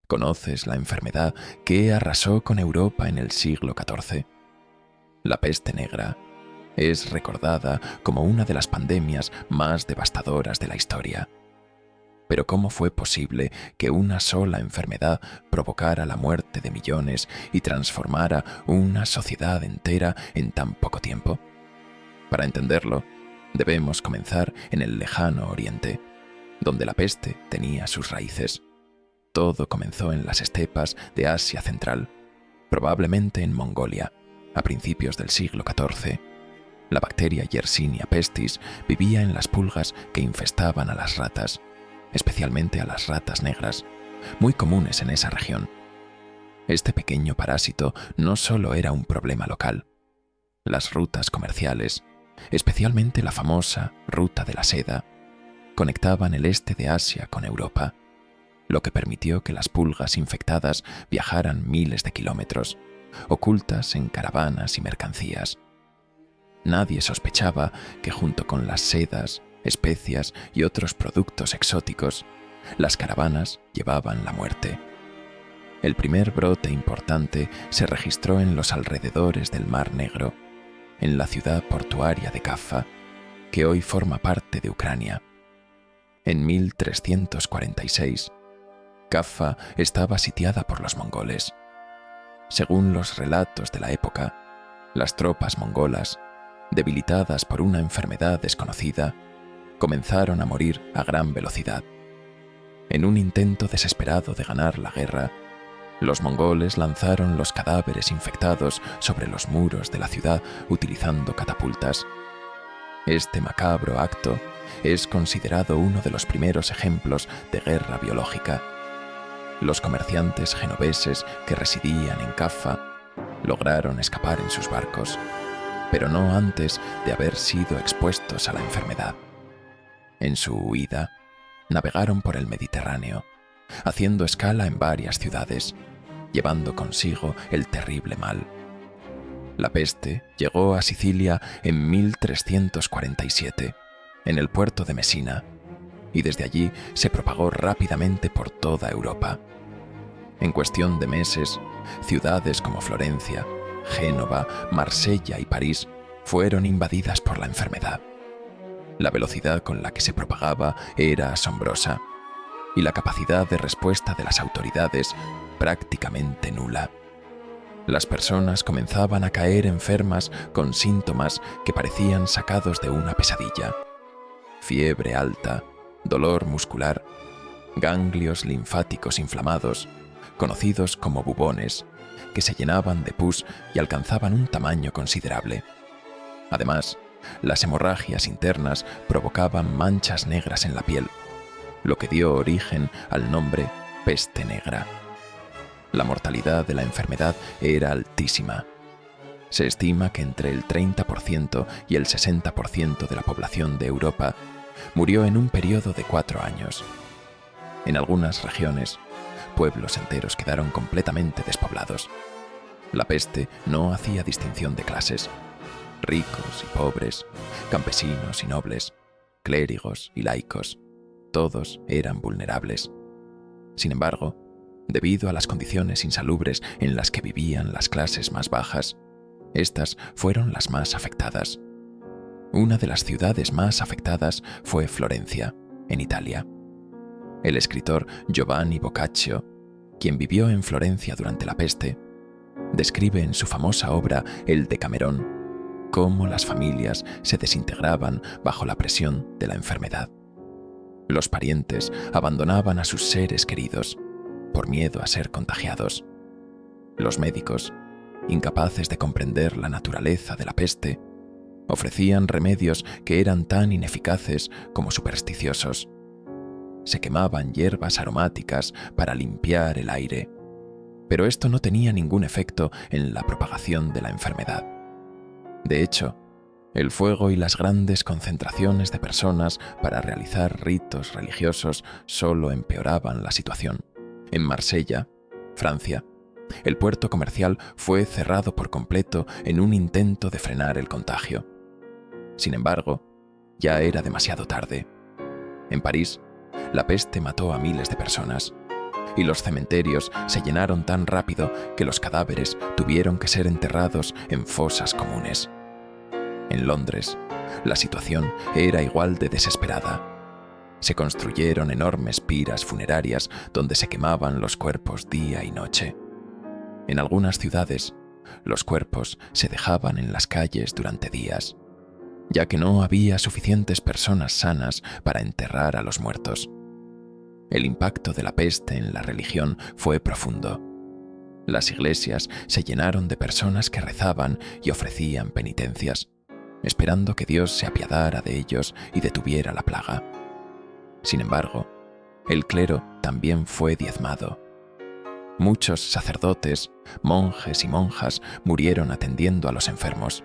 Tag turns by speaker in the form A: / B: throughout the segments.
A: ¿Conoces la enfermedad que arrasó con Europa en el siglo XIV? La peste negra es recordada como una de las pandemias más devastadoras de la historia. Pero ¿cómo fue posible que una sola enfermedad provocara la muerte de millones y transformara una sociedad entera en tan poco tiempo? Para entenderlo, debemos comenzar en el lejano Oriente, donde la peste tenía sus raíces. Todo comenzó en las estepas de Asia Central, probablemente en Mongolia, a principios del siglo XIV. La bacteria Yersinia pestis vivía en las pulgas que infestaban a las ratas, especialmente a las ratas negras, muy comunes en esa región. Este pequeño parásito no solo era un problema local. Las rutas comerciales, especialmente la famosa Ruta de la Seda, conectaban el este de Asia con Europa, lo que permitió que las pulgas infectadas viajaran miles de kilómetros, ocultas en caravanas y mercancías. Nadie sospechaba que junto con las sedas, especias y otros productos exóticos, las caravanas llevaban la muerte. El primer brote importante se registró en los alrededores del Mar Negro, en la ciudad portuaria de Kaffa, que hoy forma parte de Ucrania. En 1346, Kaffa estaba sitiada por los mongoles. Según los relatos de la época, las tropas mongolas, debilitadas por una enfermedad desconocida, comenzaron a morir a gran velocidad. En un intento desesperado de ganar la guerra, los mongoles lanzaron los cadáveres infectados sobre los muros de la ciudad utilizando catapultas. Este macabro acto es considerado uno de los primeros ejemplos de guerra biológica. Los comerciantes genoveses que residían en Kaffa lograron escapar en sus barcos, pero no antes de haber sido expuestos a la enfermedad. En su huida, navegaron por el Mediterráneo, haciendo escala en varias ciudades, llevando consigo el terrible mal. La peste llegó a Sicilia en 1347, en el puerto de Mesina, y desde allí se propagó rápidamente por toda Europa. En cuestión de meses, ciudades como Florencia, Génova, Marsella y París fueron invadidas por la enfermedad. La velocidad con la que se propagaba era asombrosa y la capacidad de respuesta de las autoridades prácticamente nula. Las personas comenzaban a caer enfermas con síntomas que parecían sacados de una pesadilla: fiebre alta, dolor muscular, ganglios linfáticos inflamados, conocidos como bubones, que se llenaban de pus y alcanzaban un tamaño considerable. Además, las hemorragias internas provocaban manchas negras en la piel, lo que dio origen al nombre peste negra. La mortalidad de la enfermedad era altísima. Se estima que entre el 30% y el 60% de la población de Europa murió en un periodo de 4 años. En algunas regiones, pueblos enteros quedaron completamente despoblados. La peste no hacía distinción de clases: ricos y pobres, campesinos y nobles, clérigos y laicos, todos eran vulnerables. Sin embargo, debido a las condiciones insalubres en las que vivían las clases más bajas, estas fueron las más afectadas. Una de las ciudades más afectadas fue Florencia, en Italia. El escritor Giovanni Boccaccio, quien vivió en Florencia durante la peste, describe en su famosa obra El Decamerón cómo las familias se desintegraban bajo la presión de la enfermedad. Los parientes abandonaban a sus seres queridos por miedo a ser contagiados. Los médicos, incapaces de comprender la naturaleza de la peste, ofrecían remedios que eran tan ineficaces como supersticiosos. Se quemaban hierbas aromáticas para limpiar el aire, pero esto no tenía ningún efecto en la propagación de la enfermedad. De hecho, el fuego y las grandes concentraciones de personas para realizar ritos religiosos solo empeoraban la situación. En Marsella, Francia, el puerto comercial fue cerrado por completo en un intento de frenar el contagio. Sin embargo, ya era demasiado tarde. En París, la peste mató a miles de personas, y los cementerios se llenaron tan rápido que los cadáveres tuvieron que ser enterrados en fosas comunes. En Londres, la situación era igual de desesperada. Se construyeron enormes piras funerarias donde se quemaban los cuerpos día y noche. En algunas ciudades, los cuerpos se dejaban en las calles durante días, ya que no había suficientes personas sanas para enterrar a los muertos. El impacto de la peste en la religión fue profundo. Las iglesias se llenaron de personas que rezaban y ofrecían penitencias, esperando que Dios se apiadara de ellos y detuviera la plaga. Sin embargo, el clero también fue diezmado. Muchos sacerdotes, monjes y monjas murieron atendiendo a los enfermos.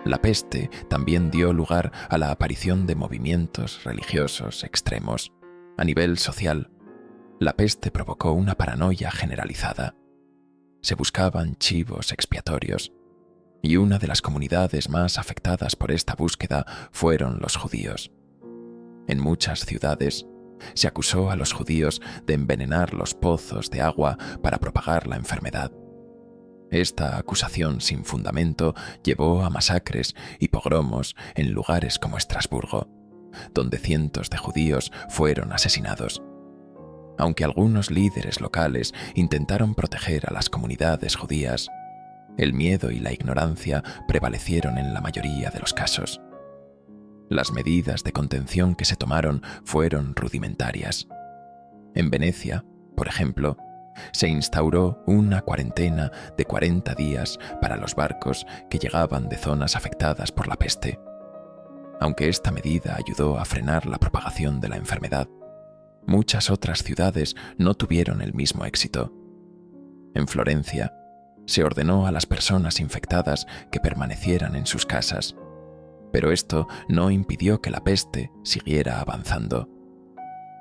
A: La peste también dio lugar a la aparición de movimientos religiosos extremos. A nivel social, la peste provocó una paranoia generalizada. Se buscaban chivos expiatorios, y una de las comunidades más afectadas por esta búsqueda fueron los judíos. En muchas ciudades, se acusó a los judíos de envenenar los pozos de agua para propagar la enfermedad. Esta acusación sin fundamento llevó a masacres y pogromos en lugares como Estrasburgo, donde cientos de judíos fueron asesinados. Aunque algunos líderes locales intentaron proteger a las comunidades judías, el miedo y la ignorancia prevalecieron en la mayoría de los casos. Las medidas de contención que se tomaron fueron rudimentarias. En Venecia, por ejemplo, se instauró una cuarentena de 40 días para los barcos que llegaban de zonas afectadas por la peste. Aunque esta medida ayudó a frenar la propagación de la enfermedad, muchas otras ciudades no tuvieron el mismo éxito. En Florencia, se ordenó a las personas infectadas que permanecieran en sus casas, pero esto no impidió que la peste siguiera avanzando.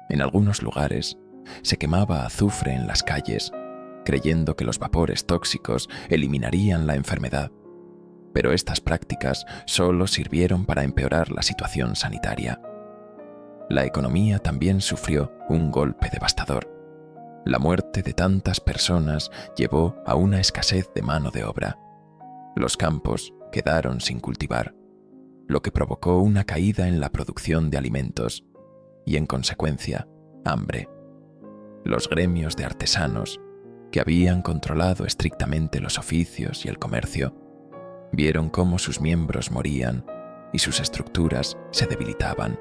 A: En algunos lugares, se quemaba azufre en las calles, creyendo que los vapores tóxicos eliminarían la enfermedad. Pero estas prácticas solo sirvieron para empeorar la situación sanitaria. La economía también sufrió un golpe devastador. La muerte de tantas personas llevó a una escasez de mano de obra. Los campos quedaron sin cultivar, lo que provocó una caída en la producción de alimentos y, en consecuencia, hambre. Los gremios de artesanos, que habían controlado estrictamente los oficios y el comercio, vieron cómo sus miembros morían y sus estructuras se debilitaban.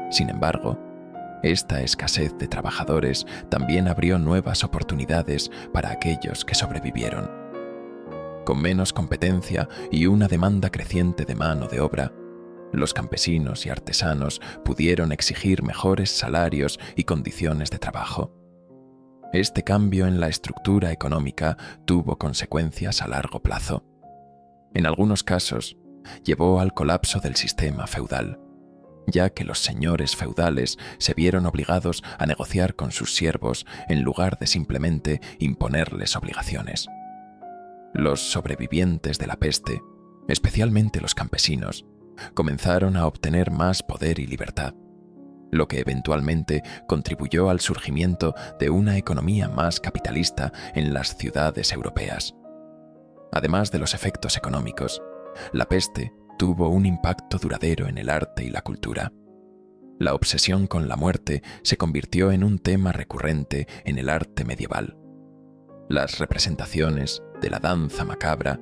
A: Sin embargo, esta escasez de trabajadores también abrió nuevas oportunidades para aquellos que sobrevivieron. Con menos competencia y una demanda creciente de mano de obra, los campesinos y artesanos pudieron exigir mejores salarios y condiciones de trabajo. Este cambio en la estructura económica tuvo consecuencias a largo plazo. En algunos casos, llevó al colapso del sistema feudal, ya que los señores feudales se vieron obligados a negociar con sus siervos en lugar de simplemente imponerles obligaciones. Los sobrevivientes de la peste, especialmente los campesinos, comenzaron a obtener más poder y libertad, lo que eventualmente contribuyó al surgimiento de una economía más capitalista en las ciudades europeas. Además de los efectos económicos, la peste tuvo un impacto duradero en el arte y la cultura. La obsesión con la muerte se convirtió en un tema recurrente en el arte medieval. Las representaciones de la danza macabra,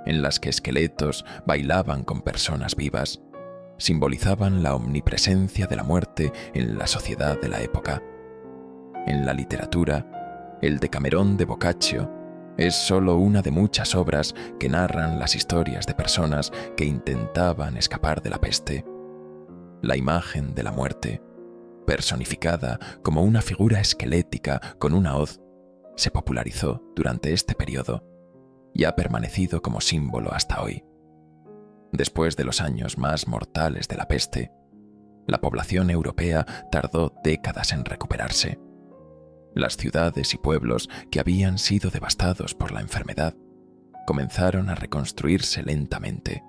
A: en las que esqueletos bailaban con personas vivas, simbolizaban la omnipresencia de la muerte en la sociedad de la época. En la literatura, el Decamerón de Boccaccio es solo una de muchas obras que narran las historias de personas que intentaban escapar de la peste. La imagen de la muerte, personificada como una figura esquelética con una hoz, se popularizó durante este periodo y ha permanecido como símbolo hasta hoy. Después de los años más mortales de la peste, la población europea tardó décadas en recuperarse. Las ciudades y pueblos que habían sido devastados por la enfermedad comenzaron a reconstruirse lentamente,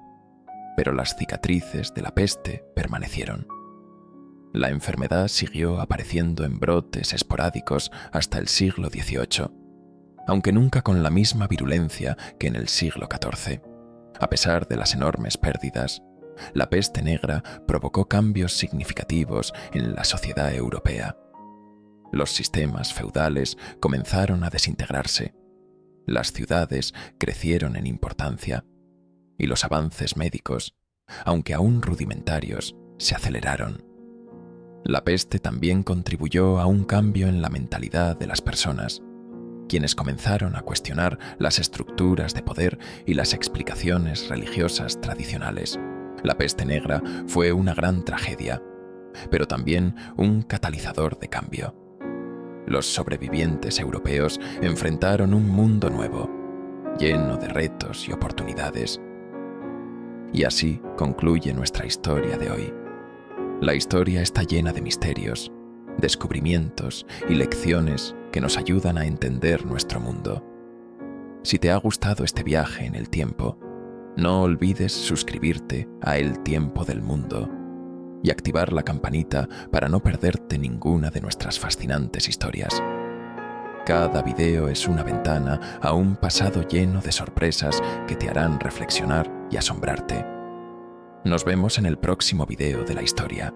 A: pero las cicatrices de la peste permanecieron. La enfermedad siguió apareciendo en brotes esporádicos hasta el siglo XVIII, aunque nunca con la misma virulencia que en el siglo XIV. A pesar de las enormes pérdidas, la peste negra provocó cambios significativos en la sociedad europea. Los sistemas feudales comenzaron a desintegrarse, las ciudades crecieron en importancia y los avances médicos, aunque aún rudimentarios, se aceleraron. La peste también contribuyó a un cambio en la mentalidad de las personas, quienes comenzaron a cuestionar las estructuras de poder y las explicaciones religiosas tradicionales. La peste negra fue una gran tragedia, pero también un catalizador de cambio. Los sobrevivientes europeos enfrentaron un mundo nuevo, lleno de retos y oportunidades. Y así concluye nuestra historia de hoy. La historia está llena de misterios, descubrimientos y lecciones que nos ayudan a entender nuestro mundo. Si te ha gustado este viaje en el tiempo, no olvides suscribirte a El Tiempo del Mundo y activar la campanita para no perderte ninguna de nuestras fascinantes historias. Cada video es una ventana a un pasado lleno de sorpresas que te harán reflexionar y asombrarte. Nos vemos en el próximo video de la historia.